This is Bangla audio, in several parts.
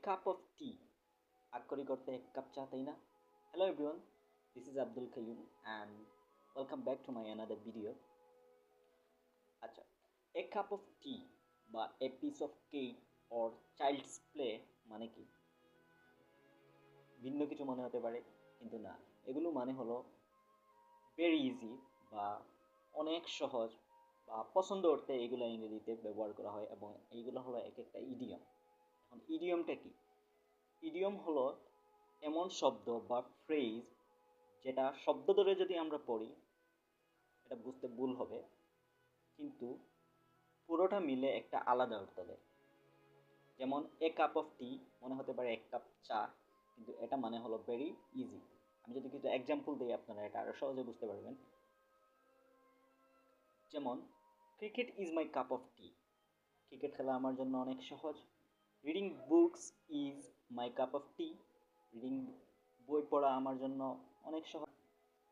কাপ অফ টি আক্ষরিক অর্থে এক কাপ চা, তাই না? Hello everyone, this is Abdul Qayyum and welcome back to my another video. আচ্ছা, এ কাপ অফ টি বা a piece of cake or child's play মানে কি? ভিন্ন কিছু মনে হতে পারে, কিন্তু না, এগুলো মানে হলো ভেরি ইজি বা অনেক সহজ বা পছন্দ অর্থে এগুলো ইংরেজিতে ব্যবহার করা হয় এবং এইগুলো হলো এক একটা ইডিয়ম। এখন ইডিয়মটা কি? ইডিয়ম হলো এমন শব্দ বা ফ্রেজ যেটা শব্দ ধরে যদি আমরা পড়ি এটা বুঝতে ভুল হবে, কিন্তু পুরোটা মিলে একটা আলাদা অর্থ দেয়। যেমন এ কাপ অফ টি মনে হতে পারে এক কাপ চা, কিন্তু এটা মানে হলো ভেরি ইজি। আমি যদি কিছু এক্সাম্পল দিই আপনারা এটা আরও সহজে বুঝতে পারবেন। যেমন cricket is my cup of tea, cricket খেলা আমার জন্য অনেক সহজ। Reading books is my cup of tea, reading বই পড়া আমার জন্য অনেক সহজ।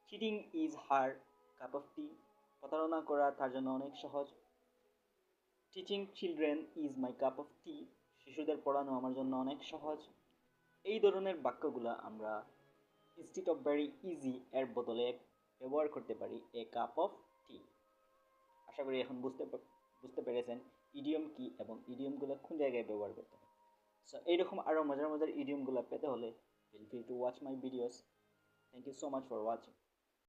Cheating is her cup of tea, প্রতারণা করা তার জন্য অনেক সহজ। Teaching children is my cup of tea, শিশুদের পড়ানো আমার জন্য অনেক সহজ। এই ধরনের বাক্যগুলো আমরা ইনস্টিড অফ ভেরি ইজি এর বদলে ব্যবহার করতে পারি এ কাপ অফ টি। আশা করি এখন বুঝতে পেরেছেন ইডিয়ম কি এবং ইডিয়মগুলো কোন জায়গায় ব্যবহার করতে হয়। সো এইরকম আরও মজার মজার ইডিয়মগুলো পেতে হলে feel free to watch my videos. Thank you so much for watching.